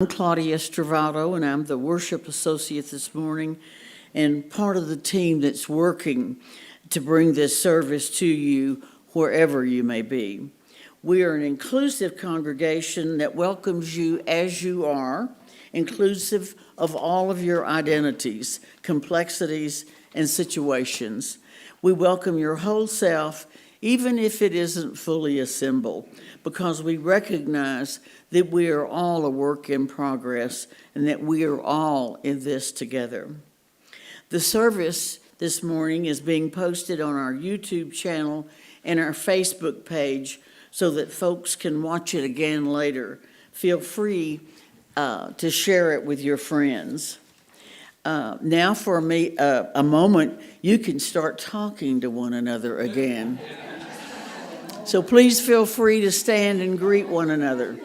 I'm Claudia Stravato, and I'm the worship associate this morning and part of the team that's working to bring this service to you wherever you may be. We are an inclusive congregation that welcomes you as you are, inclusive of all of your identities, complexities, and situations. We welcome your whole self, even if it isn't fully assembled, because we recognize that we are all a work in progress and that we are all in this together. The service this morning is being posted on our YouTube channel and our Facebook page so that folks can watch it again later. Feel free to share it with your friends. Now for a moment, you can start talking to one another again. So please feel free to stand and greet one another.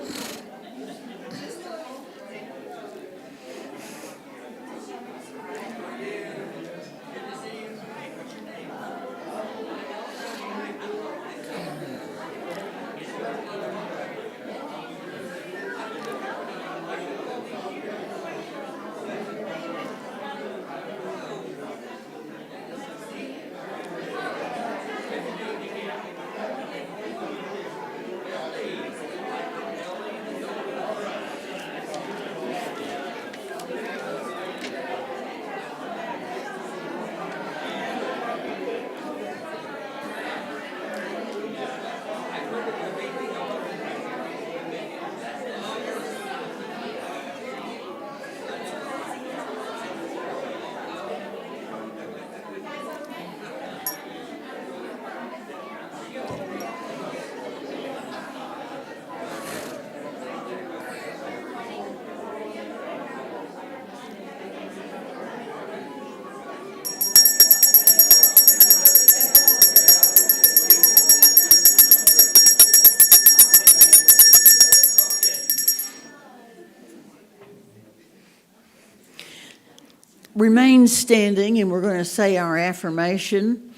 Remain standing, and we're going to say our affirmation.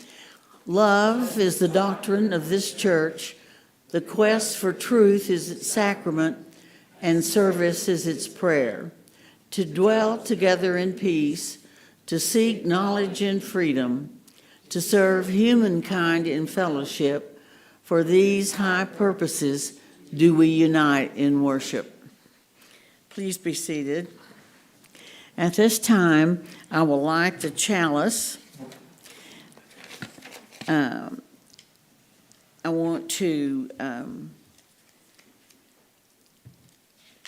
Love is the doctrine of this church. The quest for truth is its sacrament, and service is its prayer. To dwell together in peace, to seek knowledge and freedom, to serve humankind in fellowship, for these high purposes do we unite in worship. Please be seated. At this time, I will light the chalice. I want to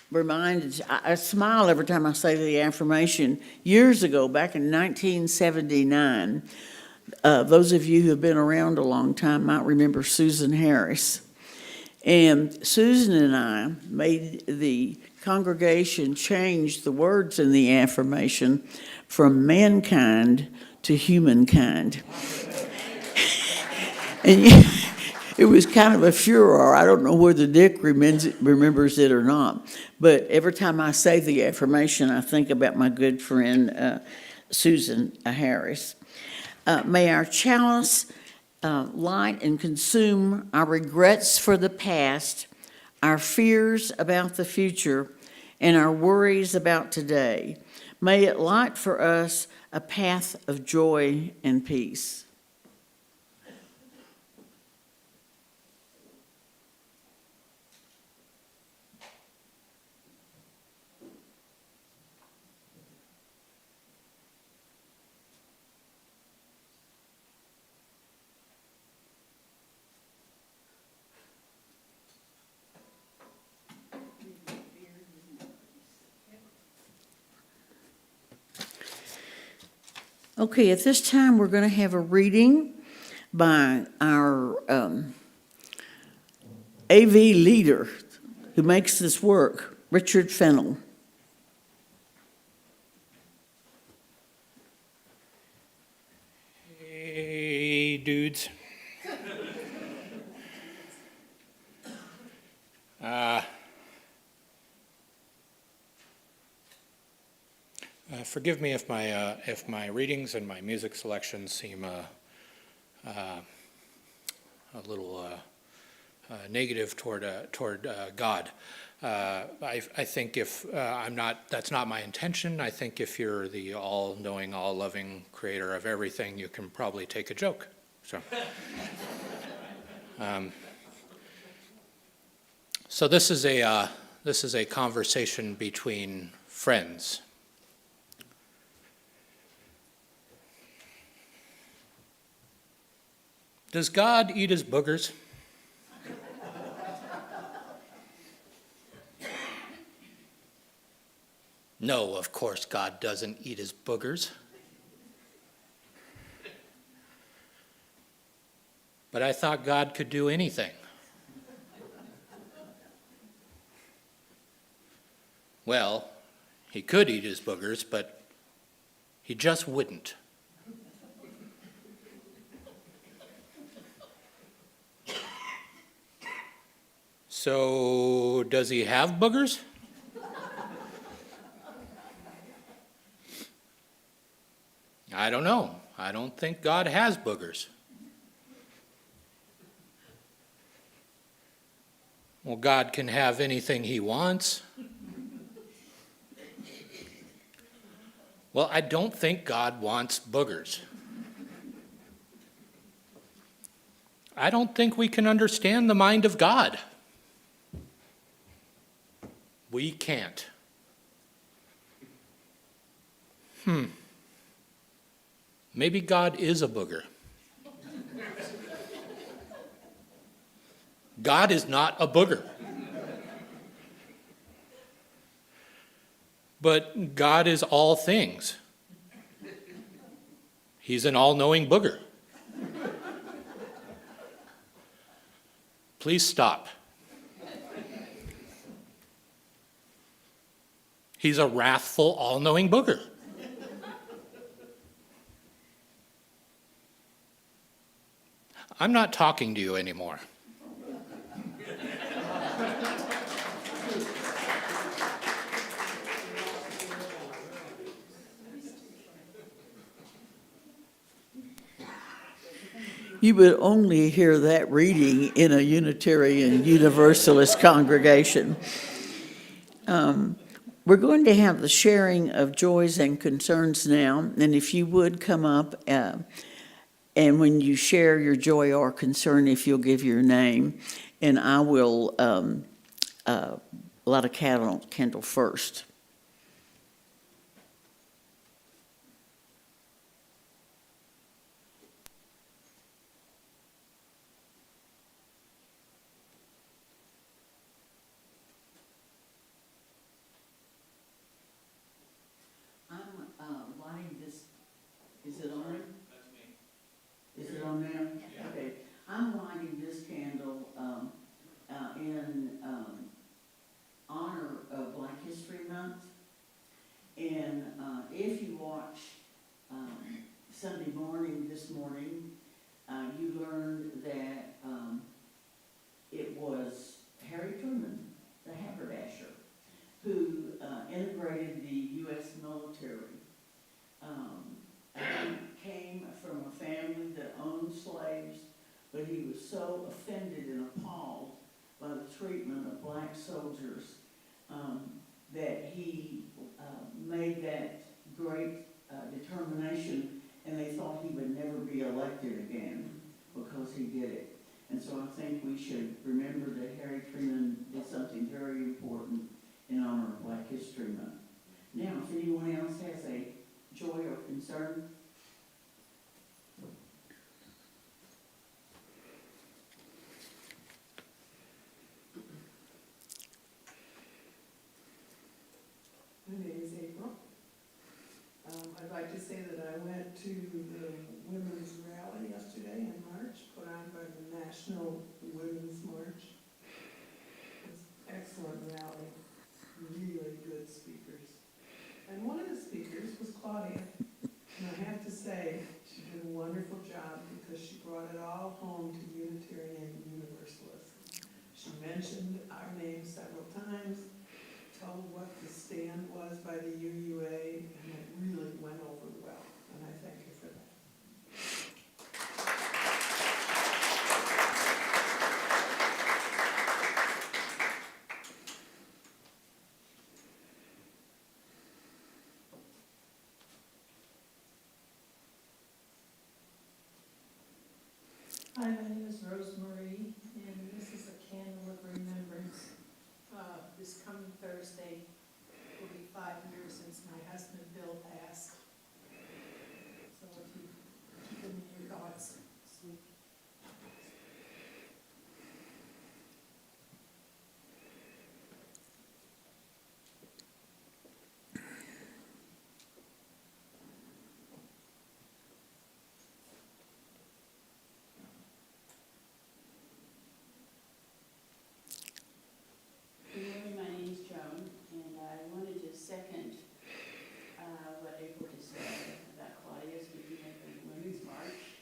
I smile every time I say the affirmation. Years ago, back in 1979, those of you who have been around a long time might remember Susan Harris. And Susan and I made the congregation change the words in the affirmation from mankind to humankind. And it was kind of a furor. I don't know whether Dick remembers it or not, but every time I say the affirmation, I think about my good friend Susan Harris. May our chalice light and consume our regrets for the past, our fears about the future, and our worries about today. May it light for us a path of joy and peace. Okay, at this time, we're going to have a reading by our AV leader who makes this work, Richard Fennell. Hey, dudes. Forgive me if my readings and my music selections seem a little negative toward God. I think if that's not my intention. I think if you're the all-knowing, all-loving creator of everything, you can probably take a joke. So, so this is a conversation between friends. Does God eat his boogers? No, of course God doesn't eat his boogers. But I thought God could do anything. Well, he could eat his boogers, but he just wouldn't. So, does he have boogers? I don't know. I don't think God has boogers. Well, God can have anything he wants. Well, I don't think God wants boogers. I don't think we can understand the mind of God. We can't. Maybe God is a booger. God is not a booger. But God is all things. He's an all-knowing booger. Please stop. He's a wrathful, all-knowing booger. I'm not talking to you anymore. You would only hear that reading in a Unitarian Universalist congregation. We're going to have the sharing of joys and concerns now, and if you would come up, and when you share your joy or concern, if you'll give your name, and I will light a candle first. I'm lighting this. Is it on? That's me. Is it on there? Yeah. Okay. I'm lighting this candle in honor of Black History Month. And if you watch Sunday morning this morning, you learned that it was Harry Truman, the haberdasher, who integrated the U.S. military. He came from a family that owned slaves, but he was so offended and appalled by the treatment of black soldiers that he made that great determination, and they thought he would never be elected again because he did it. And so I think we should remember that Harry Truman did something very important in honor of Black History Month. Now, if anyone else has a joy or concern? My name is April. I'd like to say that I went to the women's rally yesterday in March, put on by the National Women's March. It was an excellent rally, really good speakers. And one of the speakers was Claudia. And I have to say, she did a wonderful job because she brought it all home to Unitarian Universalism. She mentioned our name several times, told what the stand was by the UUA, and it really went over well, and I thank you for that. Hi, my name is Rosemary, and this is a candle of remembrance. This coming Thursday will be 5 years since my husband Bill passed. So if you keep him in your thoughts, sweet. Good morning, my name is Joan, and I wanted to second what April just said about Claudia speaking at the Women's March.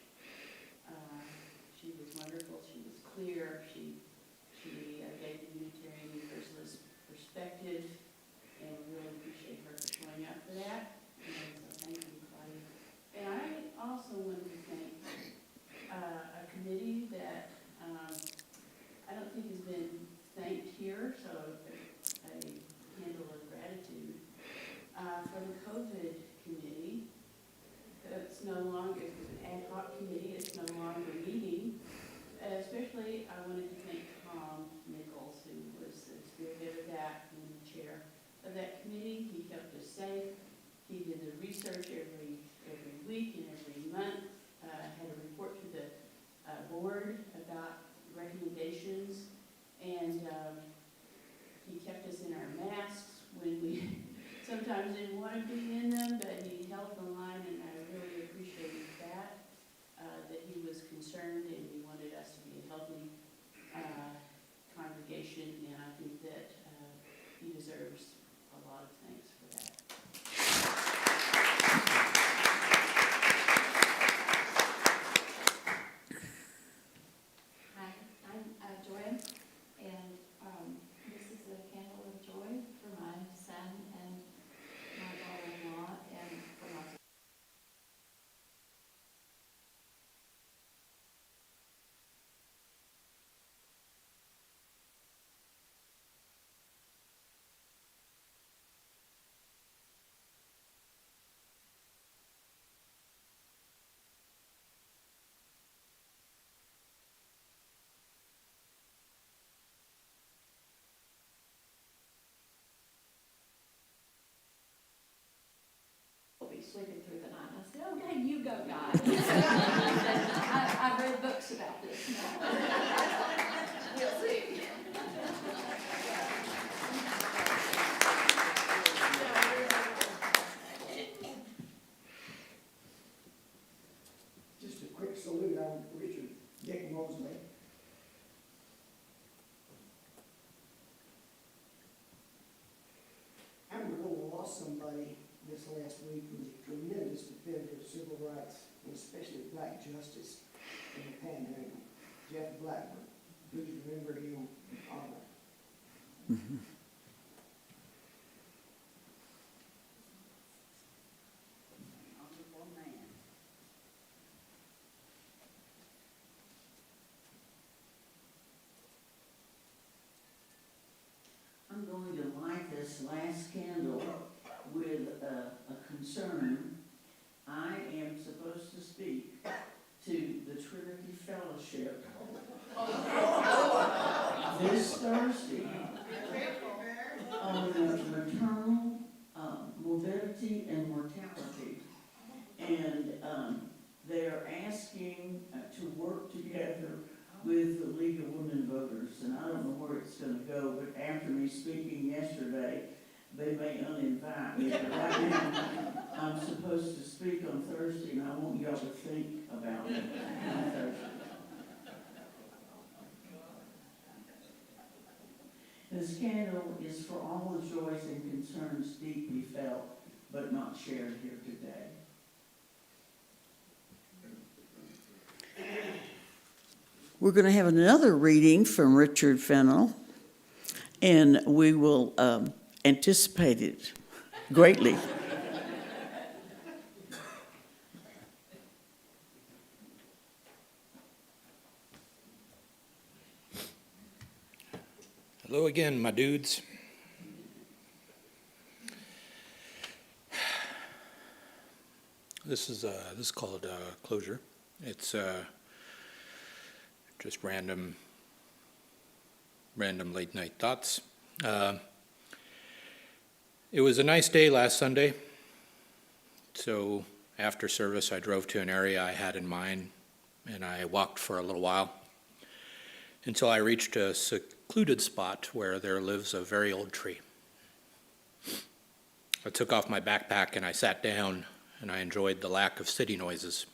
She was wonderful, she was clear, she gave the Unitarian Universalist perspective, and we really appreciate her for showing up for that. And so thank you, Claudia. And I also wanted to thank a committee that I don't think has been thanked here, so a candle of gratitude for the COVID committee. It's no longer, it's an ad hoc committee, it's no longer meeting. Especially, I wanted to thank Tom Nichols, who was the spearhead of that and the chair of that committee. He kept us safe. He did the research every week and every month, had a report to the board about recommendations, and he kept us in our masks when we sometimes didn't want to be in them, but he held the line, and I really appreciated that, that he was concerned and he wanted us to be a healthy congregation, and I think that he deserves a lot of thanks for that. Hi, I'm Joanne, and this is a candle of joy for my son and my daughter-in-law, and for my will be sleeping through the night. And I said, okay, you go, God. I've read books about this now. We'll see. Just a quick salute. I'm Richard Mosley. Amarillo lost somebody this last week who was a tremendous defender of civil rights, and especially black justice in the Panhandle, Jeff Blackburn. Please remember him in honor. Honorable man. I'm going to light this last candle with a concern. I am supposed to speak to the Trinity Fellowship this Thursday on maternal morbidity and mortality. And they are asking to work together with the League of Women Voters. And I don't know where it's going to go, but after me speaking yesterday, they may uninvite me. But right now, I'm supposed to speak on Thursday, and I want y'all to think about it on Thursday. This candle is for all the joys and concerns deeply felt, but not shared here today. We're going to have another reading from Richard Fennell, and we will anticipate it greatly. Hello again, my dudes. This is called Closure. It's just random late night thoughts. It was a nice day last Sunday, so after service I drove to an area I had in mind, and I walked for a little while until I reached a secluded spot where there lives a very old tree. I took off my backpack and I sat down, and I enjoyed the lack of city noises.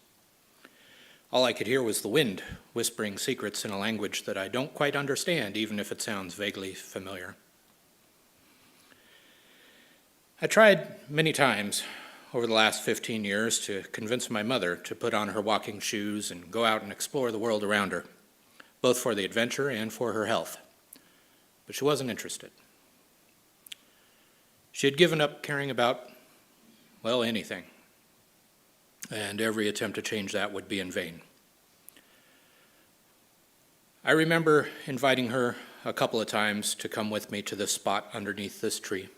All I could hear was the wind whispering secrets in a language that I don't quite understand, even if it sounds vaguely familiar. I tried many times over the last 15 years to convince my mother to put on her walking shoes and go out and explore the world around her, both for the adventure and for her health. But she wasn't interested. She had given up caring about, well, anything, and every attempt to change that would be in vain. I remember inviting her a couple of times to come with me to this spot underneath this tree.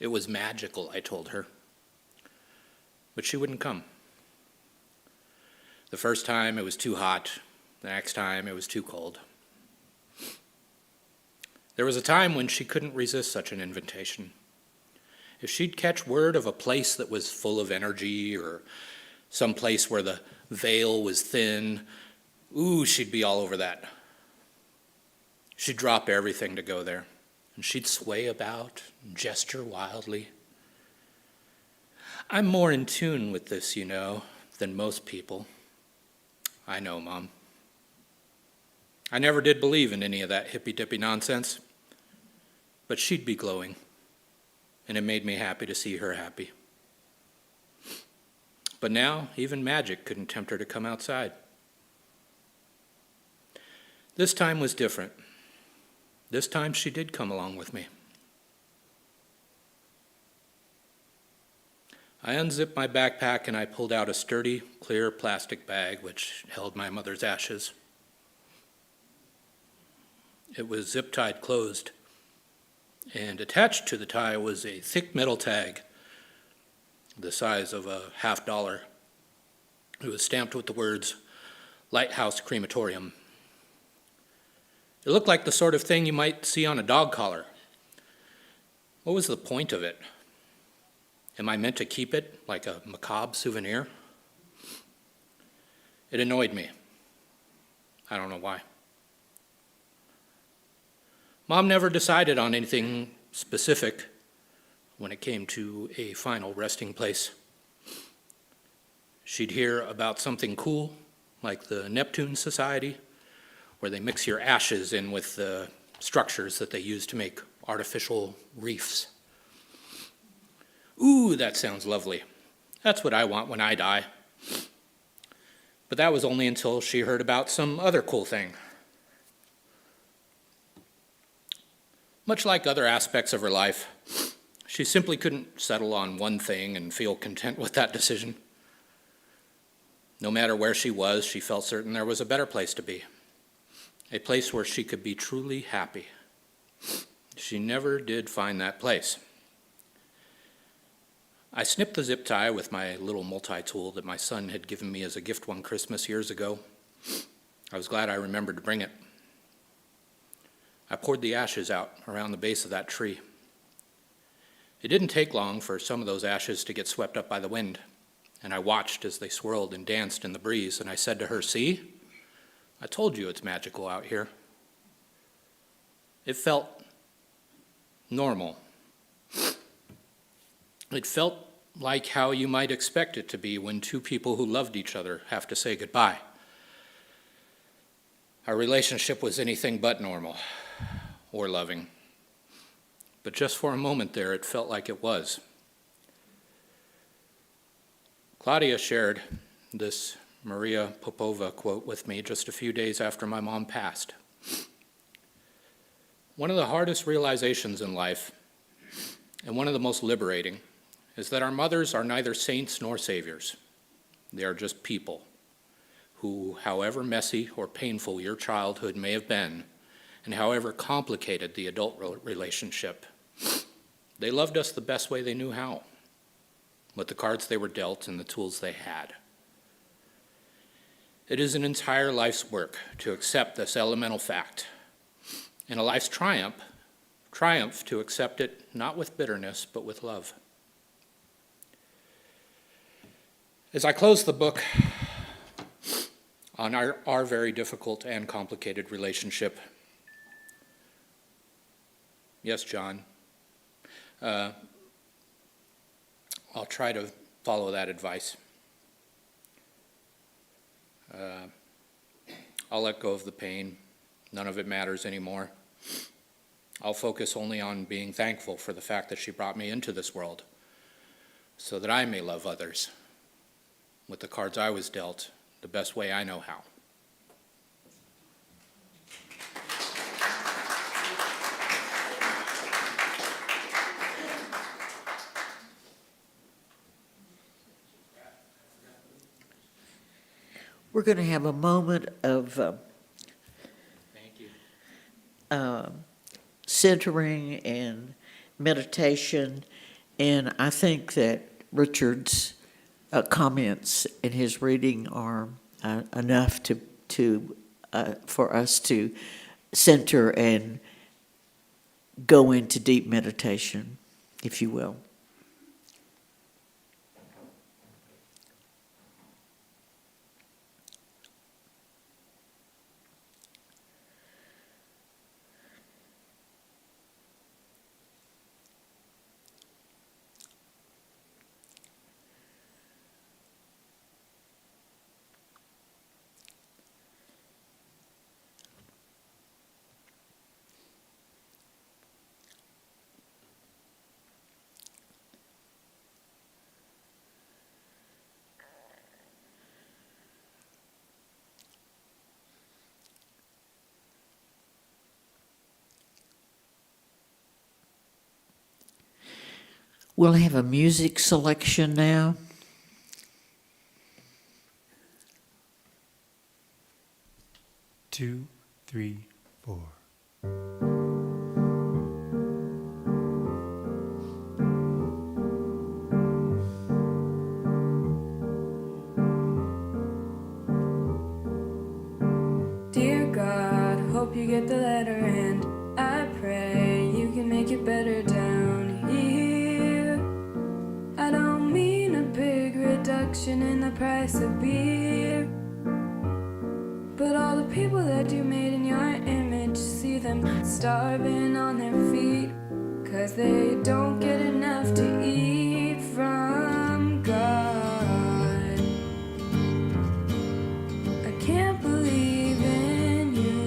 It was magical, I told her, but she wouldn't come. The first time it was too hot, the next time it was too cold. There was a time when she couldn't resist such an invitation. If she'd catch word of a place that was full of energy, or some place where the veil was thin, she'd be all over that. She'd drop everything to go there, and she'd sway about and gesture wildly. I'm more in tune with this, than most people. I know, Mom. I never did believe in any of that hippy-dippy nonsense, but she'd be glowing, and it made me happy to see her happy. But now, even magic couldn't tempt her to come outside. This time was different. This time she did come along with me. I unzipped my backpack and I pulled out a sturdy, clear plastic bag which held my mother's ashes. It was zip-tied closed, and attached to the tie was a thick metal tag the size of a $50. It was stamped with the words, "Lighthouse Crematorium." It looked like the sort of thing you might see on a dog collar. What was the point of it? Am I meant to keep it like a macabre souvenir? It annoyed me. I don't know why. Mom never decided on anything specific when it came to a final resting place. She'd hear about something cool, like the Neptune Society, where they mix your ashes in with the structures that they use to make artificial reefs. That sounds lovely. That's what I want when I die. But that was only until she heard about some other cool thing. Much like other aspects of her life, she simply couldn't settle on one thing and feel content with that decision. No matter where she was, she felt certain there was a better place to be. A place where she could be truly happy. She never did find that place. I snipped the zip tie with my little multi-tool that my son had given me as a gift one Christmas years ago. I was glad I remembered to bring it. I poured the ashes out around the base of that tree. It didn't take long for some of those ashes to get swept up by the wind, and I watched as they swirled and danced in the breeze, and I said to her, "See? I told you it's magical out here." It felt normal. It felt like how you might expect it to be when two people who loved each other have to say goodbye. Our relationship was anything but normal or loving. But just for a moment there, it felt like it was. Claudia shared this Maria Popova quote with me just a few days after my mom passed. One of the hardest realizations in life, and one of the most liberating, is that our mothers are neither saints nor saviors. They are just people who, however messy or painful your childhood may have been, and however complicated the adult relationship, they loved us the best way they knew how, with the cards they were dealt and the tools they had. It is an entire life's work to accept this elemental fact, and a life's triumph to accept it not with bitterness, but with love. As I close the book on our very difficult and complicated relationship, yes, John, I'll try to follow that advice. I'll let go of the pain. None of it matters anymore. I'll focus only on being thankful for the fact that she brought me into this world so that I may love others with the cards I was dealt the best way I know how. We're going to have a moment of Thank you. centering and meditation, and I think that Richard's comments in his reading are enough for us to center and go into deep meditation, if you will. We'll have a music selection now. Two, three, four. Dear God, hope you get the letter, and I pray you can make it better down here. I don't mean a big reduction in the price of beer, but all the people that you made in your image, see them starving on their feet, 'cause they don't get enough to eat from God. I can't believe in you.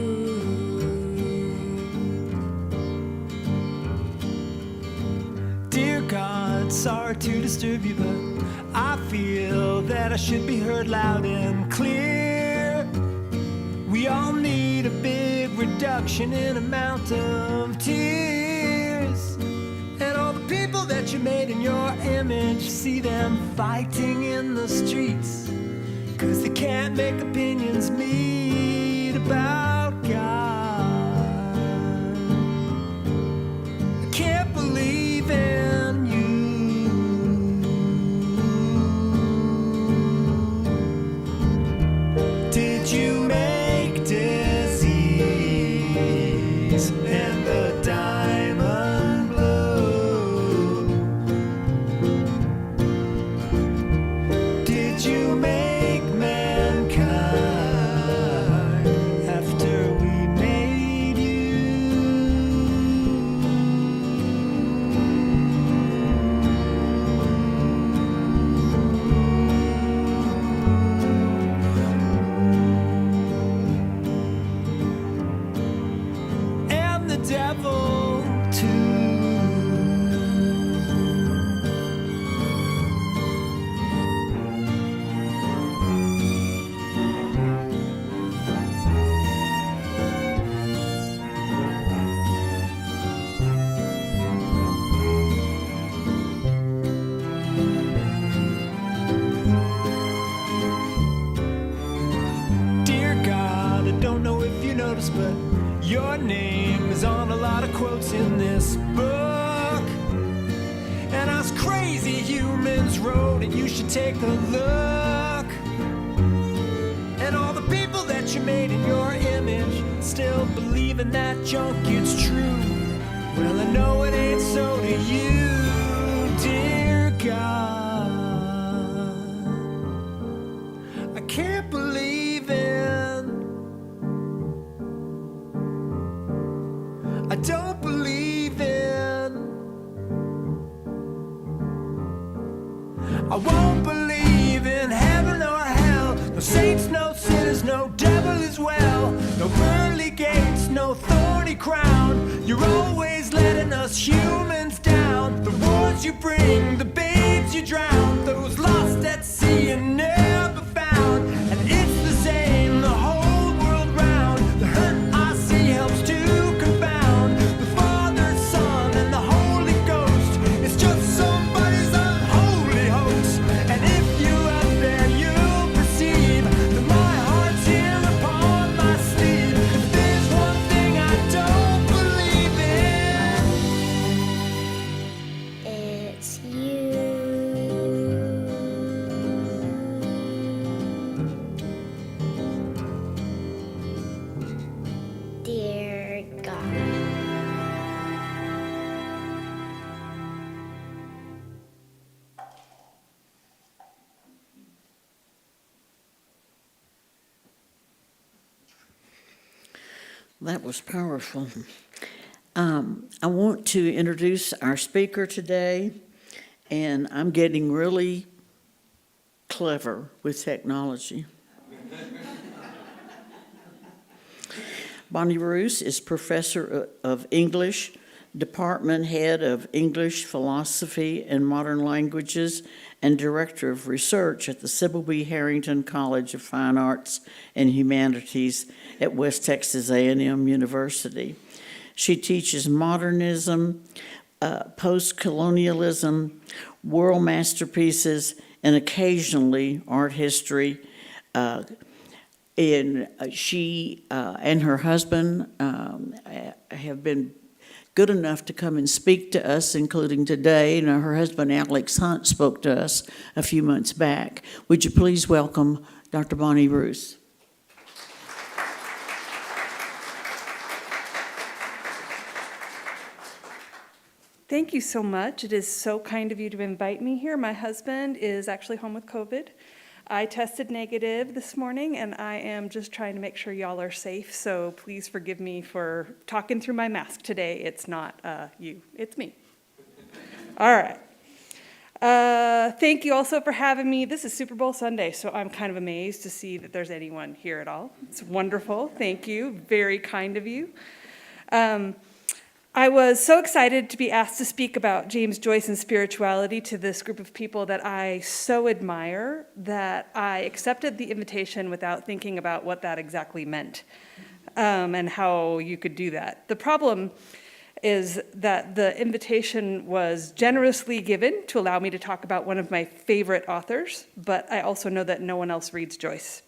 Dear God, sorry to disturb you, but I feel that I should be heard loud and clear. We all need a big reduction in amount of tears. And all the people that you made in your image, see them fighting in the streets, 'cause they can't make opinions meet about God. I can't believe in you. Did you make disease and the diamond blue? Did you make mankind after we made you? And the devil too. Dear God, I don't know if you noticed, but your name is on a lot of quotes in this book. And us crazy humans wrote it, you should take a look. And all the still believing that junk, it's true. Well, I know it ain't so to you, dear God. I can't believe in, I don't believe in, I won't believe in heaven or hell. No saints, no sinners, no devil as well. No pearly gates, no thorny crown. You're always letting us humans down. The wars you bring, the babes you drown, those lost at sea and never found. And it's the same the whole world round. The hurt I see helps to confound the Father, Son, and the Holy Ghost. It's just somebody's unholy hoax. And if you out there, you'll perceive that my heart's here upon my sleeve. If there's one thing I don't believe in, It's you. Dear God. That was powerful. I want to introduce our speaker today, and I'm getting really clever with technology. Bonnie Roos is professor of English, department head of English, philosophy, and modern languages, and director of research at the Sybil B. Harrington College of Fine Arts and Humanities at West Texas A&M University. She teaches modernism, post-colonialism, world masterpieces, and occasionally art history. And she and her husband have been good enough to come and speak to us, including today. And her husband, Alex Hunt, spoke to us a few months back. Would you please welcome Dr. Bonnie Roos? Thank you so much. It is so kind of you to invite me here. My husband is actually home with COVID. I tested negative this morning, and I am just trying to make sure y'all are safe, so please forgive me for talking through my mask today. It's not you, it's me. All right. Thank you also for having me. This is Super Bowl Sunday, so I'm kind of amazed to see that there's anyone here at all. It's wonderful. Thank you. Very kind of you. I was so excited to be asked to speak about James Joyce and spirituality to this group of people that I so admire that I accepted the invitation without thinking about what that exactly meant and how you could do that. The problem is that the invitation was generously given to allow me to talk about one of my favorite authors, but I also know that no one else reads Joyce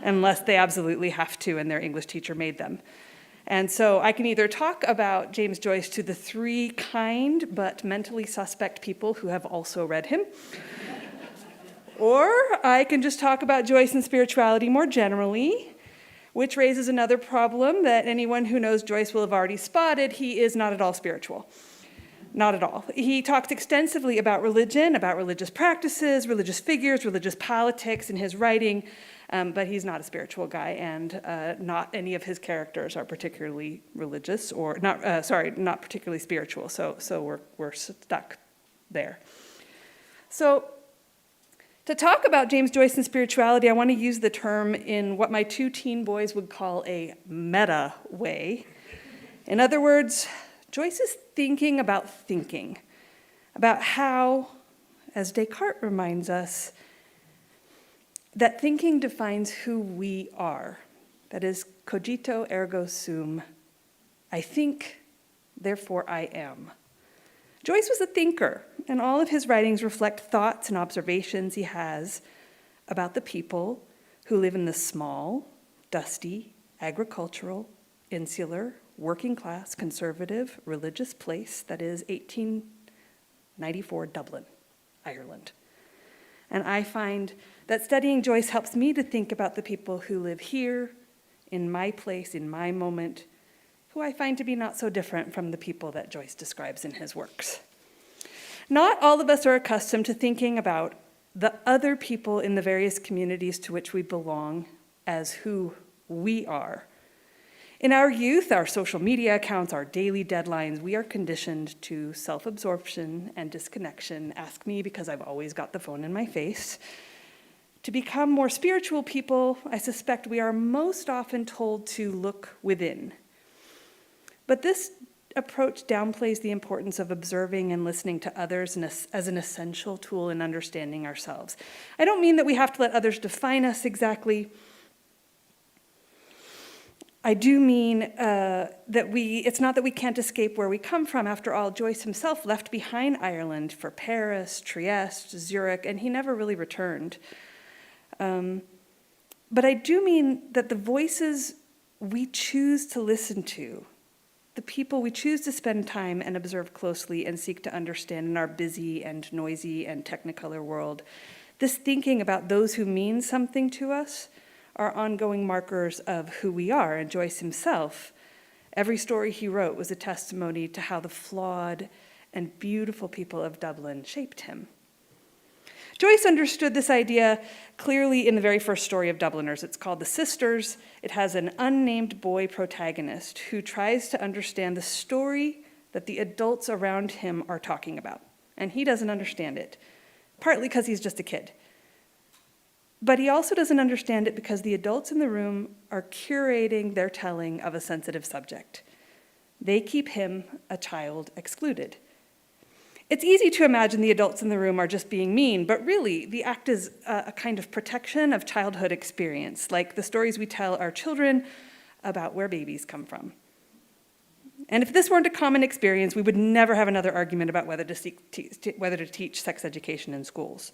unless they absolutely have to and their English teacher made them. And so I can either talk about James Joyce to the three kind but mentally suspect people who have also read him, or I can just talk about Joyce and spirituality more generally, which raises another problem that anyone who knows Joyce will have already spotted. He is not at all spiritual. Not at all. He talks extensively about religion, about religious practices, religious figures, religious politics in his writing, but he's not a spiritual guy, and not any of his characters are particularly religious, or not particularly spiritual. So we're stuck there. So to talk about James Joyce and spirituality, I want to use the term in what my two teen boys would call a meta way. In other words, Joyce is thinking about how, as Descartes reminds us, that thinking defines who we are. That is, cogito ergo sum. I think, therefore I am. Joyce was a thinker, and all of his writings reflect thoughts and observations he has about the people who live in the small, dusty, agricultural, insular, working class, conservative, religious place that is 1894 Dublin, Ireland. And I find that studying Joyce helps me to think about the people who live here in my place, in my moment, who I find to be not so different from the people that Joyce describes in his works. Not all of us are accustomed to thinking about the other people in the various communities to which we belong as who we are. In our youth, our social media accounts, our daily deadlines, we are conditioned to self-absorption and disconnection. Ask me because I've always got the phone in my face. To become more spiritual people, I suspect we are most often told to look within. But this approach downplays the importance of observing and listening to others as an essential tool in understanding ourselves. I don't mean that we have to let others define us exactly. I do mean it's not that we can't escape where we come from. After all, Joyce himself left behind Ireland for Paris, Trieste, Zurich, and he never really returned. But I do mean that the voices we choose to listen to, the people we choose to spend time and observe closely and seek to understand in our busy and noisy and technicolor world, this thinking about those who mean something to us are ongoing markers of who we are. And Joyce himself, every story he wrote was a testimony to how the flawed and beautiful people of Dublin shaped him. Joyce understood this idea clearly in the very first story of Dubliners. It's called The Sisters. It has an unnamed boy protagonist who tries to understand the story that the adults around him are talking about. And he doesn't understand it, partly because he's just a kid. But he also doesn't understand it because the adults in the room are curating their telling of a sensitive subject. They keep him, a child, excluded. It's easy to imagine the adults in the room are just being mean, but really, the act is a kind of protection of childhood experience, like the stories we tell our children about where babies come from. And if this weren't a common experience, we would never have another argument about whether to teach sex education in schools.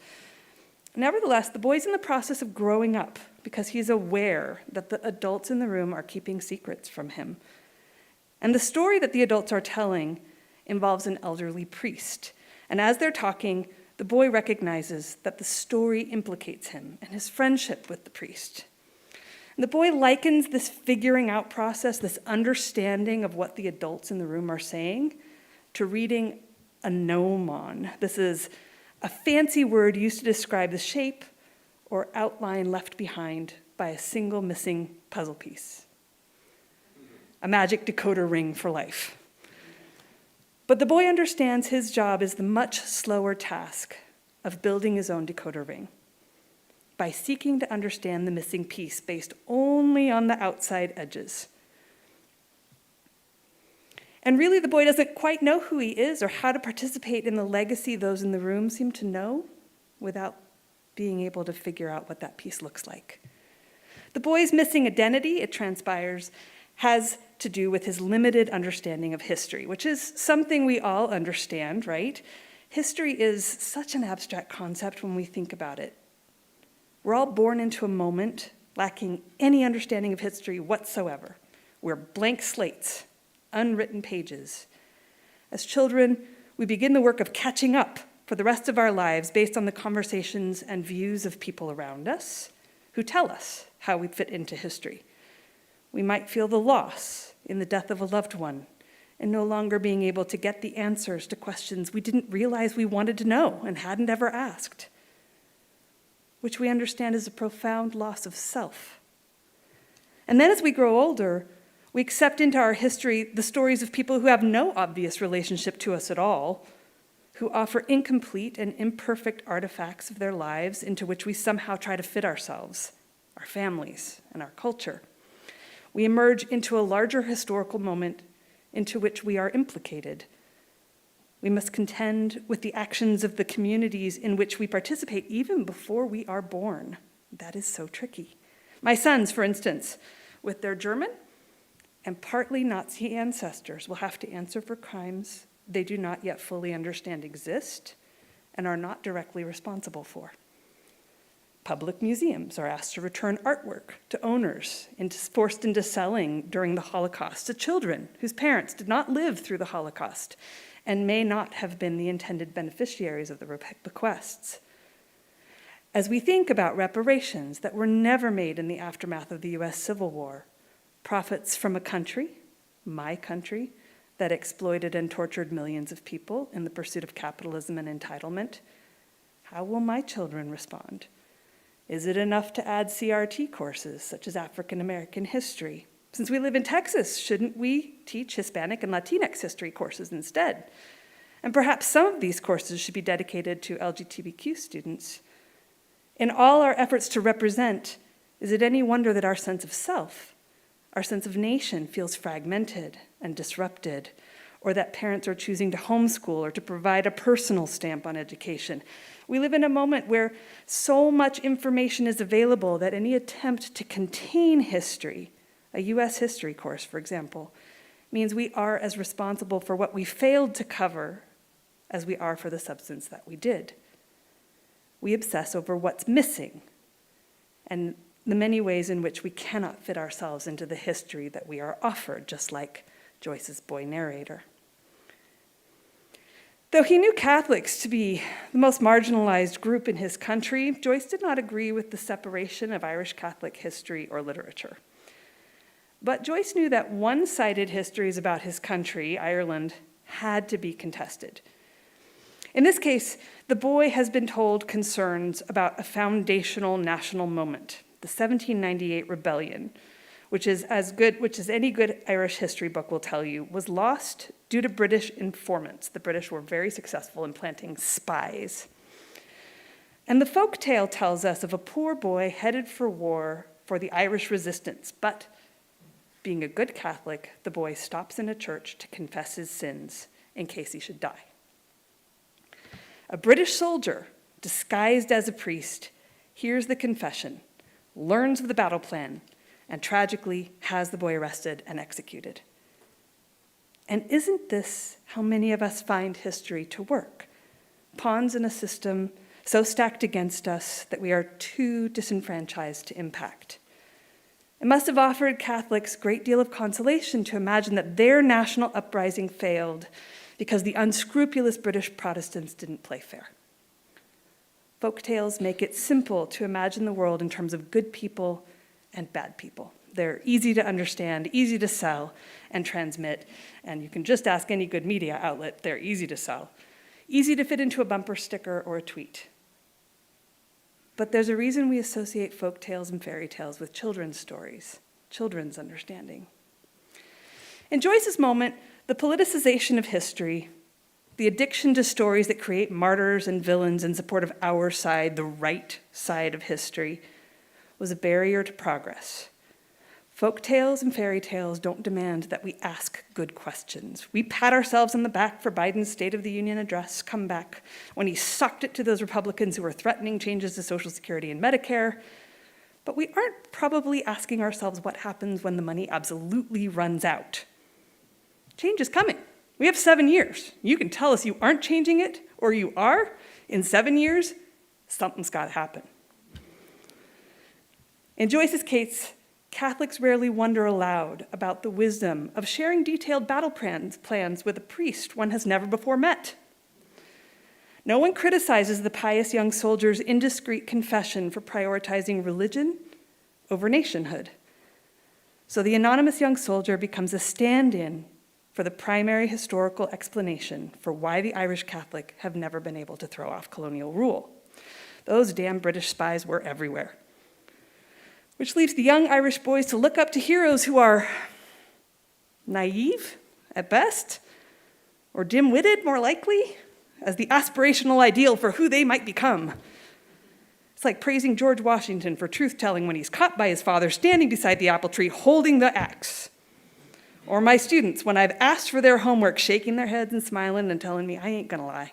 Nevertheless, the boy's in the process of growing up because he's aware that the adults in the room are keeping secrets from him. And the story that the adults are telling involves an elderly priest. And as they're talking, the boy recognizes that the story implicates him and his friendship with the priest. And the boy likens this figuring out process, this understanding of what the adults in the room are saying, to reading a gnomon. This is a fancy word used to describe the shape or outline left behind by a single missing puzzle piece. A magic decoder ring for life. But the boy understands his job is the much slower task of building his own decoder ring by seeking to understand the missing piece based only on the outside edges. And really, the boy doesn't quite know who he is or how to participate in the legacy those in the room seem to know without being able to figure out what that piece looks like. The boy's missing identity, it transpires, has to do with his limited understanding of history, which is something we all understand, right? History is such an abstract concept when we think about it. We're all born into a moment lacking any understanding of history whatsoever. We're blank slates, unwritten pages. As children, we begin the work of catching up for the rest of our lives based on the conversations and views of people around us who tell us how we fit into history. We might feel the loss in the death of a loved one and no longer being able to get the answers to questions we didn't realize we wanted to know and hadn't ever asked, which we understand is a profound loss of self. And then as we grow older, we accept into our history the stories of people who have no obvious relationship to us at all, who offer incomplete and imperfect artifacts of their lives into which we somehow try to fit ourselves, our families, and our culture. We emerge into a larger historical moment into which we are implicated. We must contend with the actions of the communities in which we participate even before we are born. That is so tricky. My sons, for instance, with their German and partly Nazi ancestors, will have to answer for crimes they do not yet fully understand exist and are not directly responsible for. Public museums are asked to return artwork to owners forced into selling during the Holocaust to children whose parents did not live through the Holocaust and may not have been the intended beneficiaries of the bequests. As we think about reparations that were never made in the aftermath of the US Civil War, Profits from a country, my country, that exploited and tortured millions of people in the pursuit of capitalism and entitlement. How will my children respond? Is it enough to add CRT courses, such as African American history? Since we live in Texas, shouldn't we teach Hispanic and Latinx history courses instead? And perhaps some of these courses should be dedicated to LGBTQ students. In all our efforts to represent, is it any wonder that our sense of self, our sense of nation feels fragmented and disrupted, or that parents are choosing to homeschool or to provide a personal stamp on education? We live in a moment where so much information is available that any attempt to contain history, a US history course, for example, means we are as responsible for what we failed to cover as we are for the substance that we did. We obsess over what's missing and the many ways in which we cannot fit ourselves into the history that we are offered, just like Joyce's boy narrator. Though he knew Catholics to be the most marginalized group in his country, Joyce did not agree with the separation of Irish Catholic history or literature. But Joyce knew that one-sided histories about his country, Ireland, had to be contested. In this case, the boy has been told concerns about a foundational national moment, the 1798 rebellion, which is any good Irish history book will tell you, was lost due to British informants. The British were very successful in planting spies. And the folk tale tells us of a poor boy headed for war for the Irish resistance, but being a good Catholic, the boy stops in a church to confess his sins in case he should die. A British soldier, disguised as a priest, hears the confession, learns of the battle plan, and tragically has the boy arrested and executed. And isn't this how many of us find history to work? Pawns in a system so stacked against us that we are too disenfranchised to impact. It must have offered Catholics a great deal of consolation to imagine that their national uprising failed because the unscrupulous British Protestants didn't play fair. Folktales make it simple to imagine the world in terms of good people and bad people. They're easy to understand, easy to sell and transmit, and you can just ask any good media outlet, they're easy to sell. Easy to fit into a bumper sticker or a tweet. But there's a reason we associate folktales and fairy tales with children's stories, children's understanding. In Joyce's moment, the politicization of history, the addiction to stories that create martyrs and villains in support of our side, the right side of history, was a barrier to progress. Folk tales and fairy tales don't demand that we ask good questions. We pat ourselves on the back for Biden's State of the Union address comeback when he sucked it to those Republicans who were threatening changes to Social Security and Medicare. But we aren't probably asking ourselves what happens when the money absolutely runs out. Change is coming. We have 7 years. You can tell us you aren't changing it, or you are. In 7 years, something's got to happen. In Joyce's case, Catholics rarely wonder aloud about the wisdom of sharing detailed battle plans with a priest one has never before met. No one criticizes the pious young soldier's indiscreet confession for prioritizing religion over nationhood. So the anonymous young soldier becomes a stand-in for the primary historical explanation for why the Irish Catholic have never been able to throw off colonial rule. Those damn British spies were everywhere. Which leaves the young Irish boys to look up to heroes who are naive, at best, or dim-witted, more likely, as the aspirational ideal for who they might become. It's like praising George Washington for truth-telling when he's caught by his father standing beside the apple tree holding the axe. Or my students, when I've asked for their homework, shaking their heads and smiling and telling me I ain't gonna lie.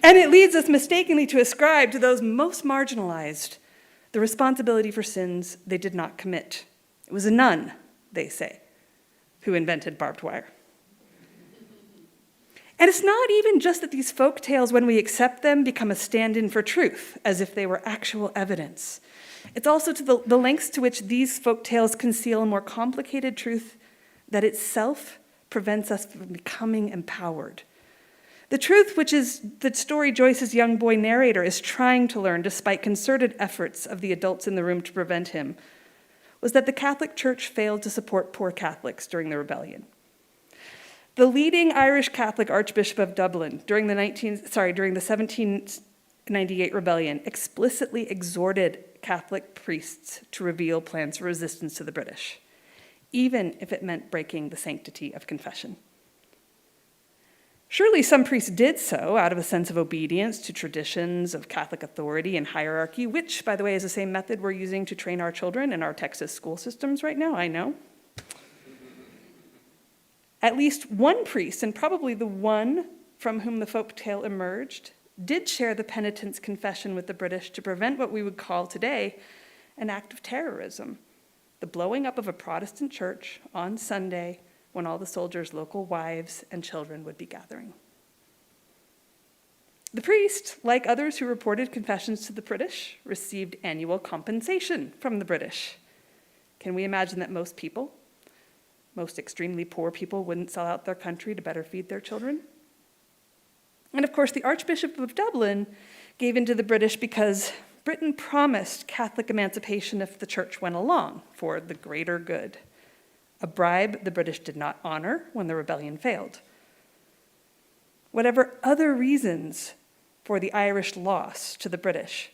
And it leads us mistakenly to ascribe to those most marginalized the responsibility for sins they did not commit. It was a nun, they say, who invented barbed wire. And it's not even just that these folk tales, when we accept them, become a stand-in for truth, as if they were actual evidence. It's also to the lengths to which these folk tales conceal a more complicated truth that itself prevents us from becoming empowered. The truth, which is the story Joyce's young boy narrator is trying to learn despite concerted efforts of the adults in the room to prevent him, was that the Catholic Church failed to support poor Catholics during the rebellion. The leading Irish Catholic Archbishop of Dublin during the 1798 rebellion explicitly exhorted Catholic priests to reveal plans for resistance to the British, even if it meant breaking the sanctity of confession. Surely some priests did so out of a sense of obedience to traditions of Catholic authority and hierarchy, which, by the way, is the same method we're using to train our children in our Texas school systems right now, I know. At least one priest, and probably the one from whom the folktale emerged, did share the penitent's confession with the British to prevent what we would call today an act of terrorism, the blowing up of a Protestant church on Sunday when all the soldiers' local wives and children would be gathering. The priest, like others who reported confessions to the British, received annual compensation from the British. Can we imagine that most people, most extremely poor people, wouldn't sell out their country to better feed their children? And of course, the Archbishop of Dublin gave in to the British because Britain promised Catholic emancipation if the church went along for the greater good, a bribe the British did not honor when the rebellion failed. Whatever other reasons for the Irish loss to the British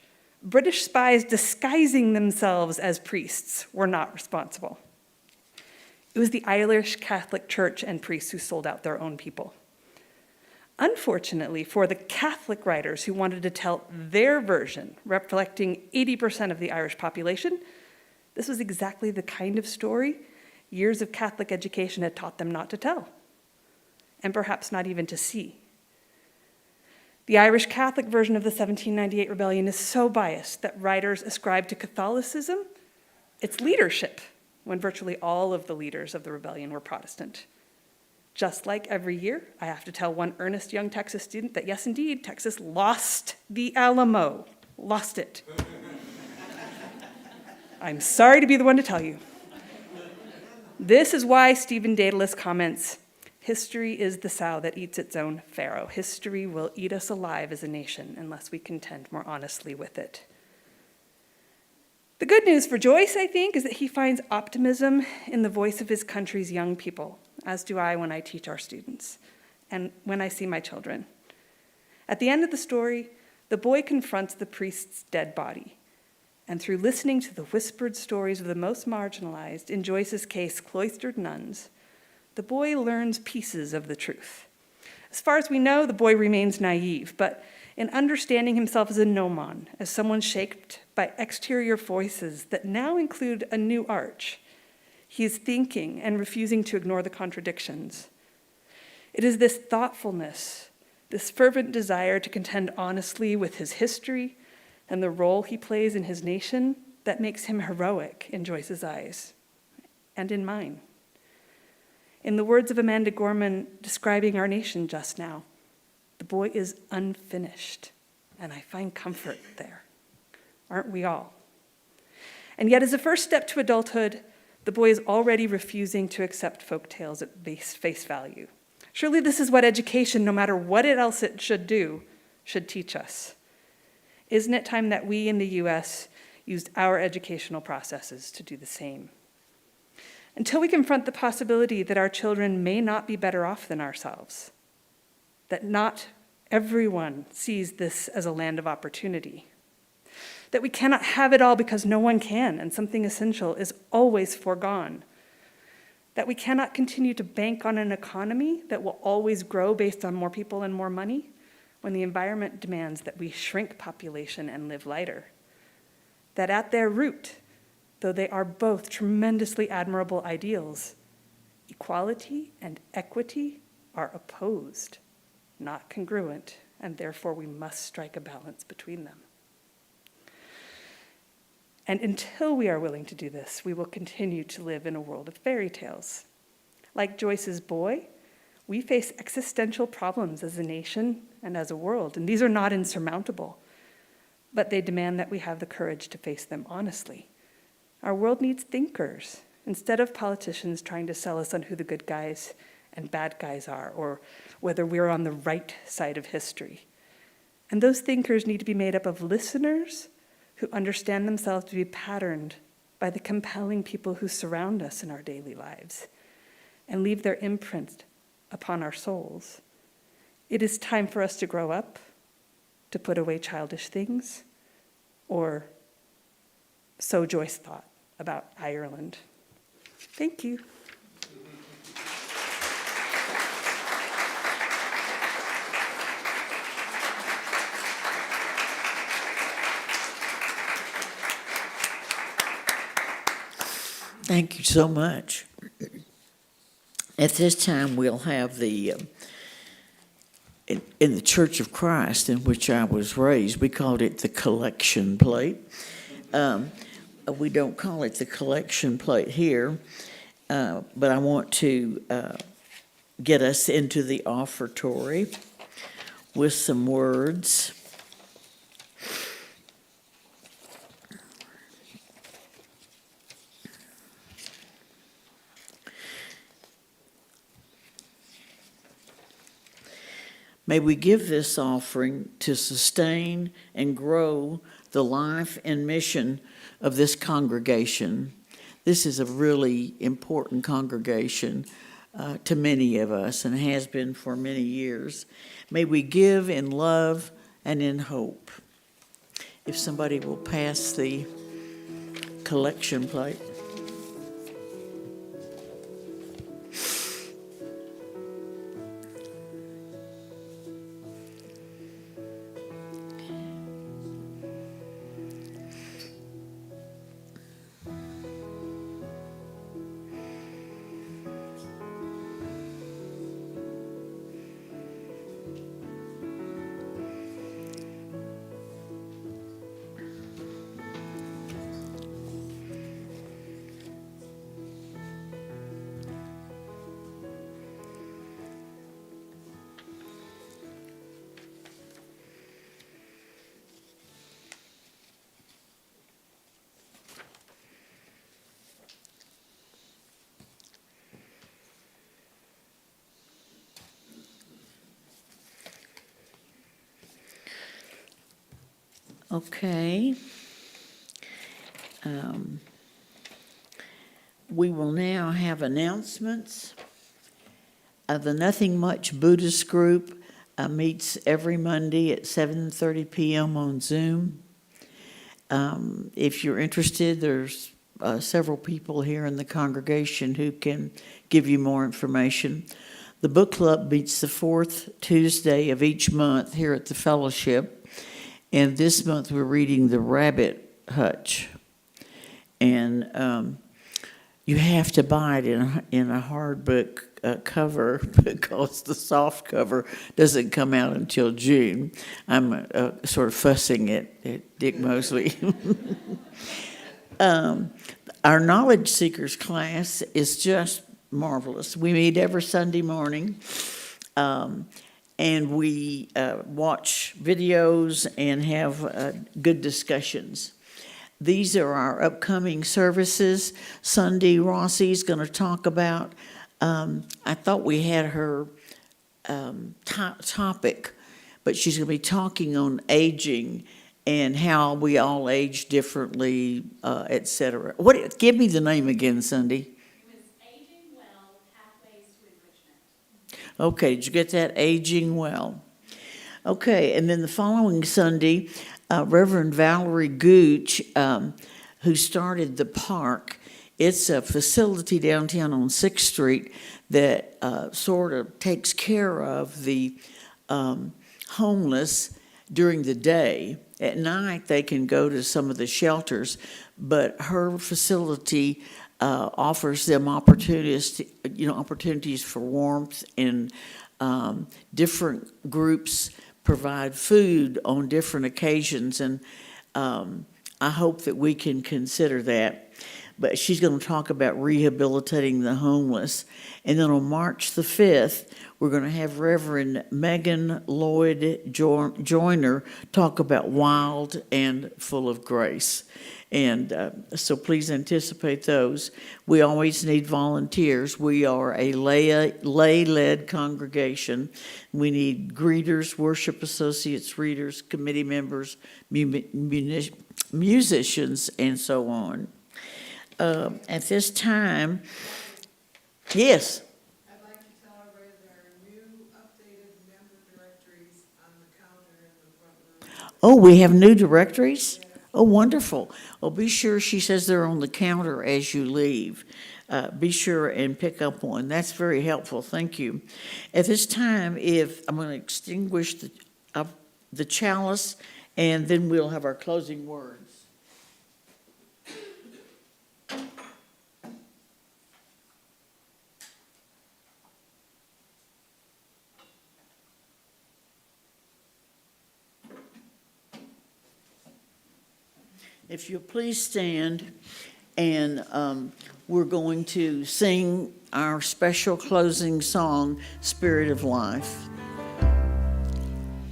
spies disguising themselves as priests were not responsible. It was the Irish Catholic Church and priests who sold out their own people. Unfortunately, for the Catholic writers who wanted to tell their version, reflecting 80% of the Irish population, this was exactly the kind of story years of Catholic education had taught them not to tell, and perhaps not even to see. The Irish Catholic version of the 1798 rebellion is so biased that writers ascribe to Catholicism its leadership, when virtually all of the leaders of the rebellion were Protestant. Just like every year, I have to tell one earnest young Texas student that yes, indeed, Texas lost the Alamo. Lost it. I'm sorry to be the one to tell you. This is why Stephen Daedalus comments, history is the sow that eats its own farrow. History will eat us alive as a nation unless we contend more honestly with it. The good news for Joyce, I think, is that he finds optimism in the voice of his country's young people, as do I when I teach our students and when I see my children. At the end of the story, the boy confronts the priest's dead body. And through listening to the whispered stories of the most marginalized, in Joyce's case, cloistered nuns, the boy learns pieces of the truth. As far as we know, the boy remains naive, but in understanding himself as a gnomon, as someone shaped by exterior voices that now include a new arch, he is thinking and refusing to ignore the contradictions. It is this thoughtfulness, this fervent desire to contend honestly with his history and the role he plays in his nation that makes him heroic in Joyce's eyes, and in mine. In the words of Amanda Gorman describing our nation just now, the boy is unfinished, and I find comfort there. Aren't we all? And yet, as a first step to adulthood, the boy is already refusing to accept folk tales at face value. Surely this is what education, no matter what else it should do, should teach us. Isn't it time that we in the U.S. used our educational processes to do the same? Until we confront the possibility that our children may not be better off than ourselves, that not everyone sees this as a land of opportunity, that we cannot have it all because no one can, and something essential is always foregone, that we cannot continue to bank on an economy that will always grow based on more people and more money, when the environment demands that we shrink population and live lighter. That at their root, though they are both tremendously admirable ideals, equality and equity are opposed, not congruent, and therefore we must strike a balance between them. And until we are willing to do this, we will continue to live in a world of fairy tales. Like Joyce's boy, we face existential problems as a nation and as a world, and these are not insurmountable, but they demand that we have the courage to face them honestly. Our world needs thinkers, instead of politicians trying to sell us on who the good guys and bad guys are, or whether we're on the right side of history. And those thinkers need to be made up of listeners who understand themselves to be patterned by the compelling people who surround us in our daily lives and leave their imprint upon our souls. It is time for us to grow up, to put away childish things, or so Joyce thought about Ireland. Thank you. Thank you so much. At this time, we'll have the, in the Church of Christ in which I was raised, we called it the collection plate. We don't call it the collection plate here, but I want to get us into the offertory with some words. May we give this offering to sustain and grow the life and mission of this congregation. This is a really important congregation to many of us and has been for many years. May we give in love and in hope. If somebody will pass the collection plate. Okay. We will now have announcements. The Nothing Much Buddhist group meets every Monday at 7:30 p.m. on Zoom. If you're interested, there's several people here in the congregation who can give you more information. The book club meets the fourth Tuesday of each month here at the fellowship. And this month we're reading The Rabbit Hutch. And you have to buy it in a hardbook cover because the soft cover doesn't come out until June. I'm sort of fussing at Dick Mosley. Our Knowledge Seekers class is just marvelous. We meet every Sunday morning. And we watch videos and have good discussions. These are our upcoming services. Sunday, Rossi's going to talk about, I thought we had her topic, but she's going to be talking on aging and how we all age differently, et cetera. Give me the name again, Sunday. Okay, did you get that? Aging Well. Okay, and then the following Sunday, Reverend Valerie Gooch, who started the park, it's a facility downtown on 6th Street that sort of takes care of the homeless during the day. At night, they can go to some of the shelters, but her facility offers them opportunities for warmth, and different groups provide food on different occasions, and I hope that we can consider that. But she's going to talk about rehabilitating the homeless. And then on March the 5th, we're going to have Reverend Megan Lloyd Joyner talk about Wild and Full of Grace. And so please anticipate those. We always need volunteers. We are a lay-led congregation. We need greeters, worship associates, readers, committee members, musicians, and so on. At this time, yes. I'd like to tell everybody there are new updated member directories on the counter in the front room. Oh, we have new directories? Oh, wonderful. Oh, be sure, she says they're on the counter as you leave. Be sure and pick up one. That's very helpful. Thank you. At this time, I'm going to extinguish the chalice, and then we'll have our closing words. If you'll please stand, and we're going to sing our special closing song, Spirit of Life.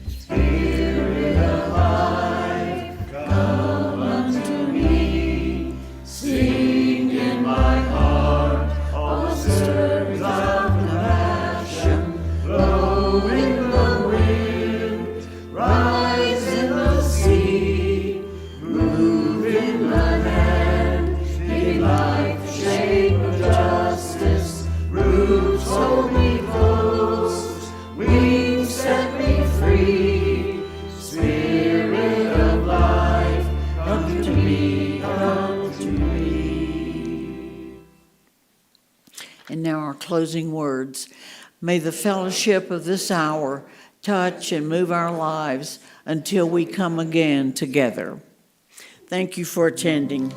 Spirit of life, come unto me, sing in my heart all the stirrings of compassion, blow in the wind, rise in the sea, move in the land, give life, shape of justice, roots hold me close, wings set me free, Spirit of life, come to me, come to me. And now our closing words. May the fellowship of this hour touch and move our lives until we come again together. Thank you for attending.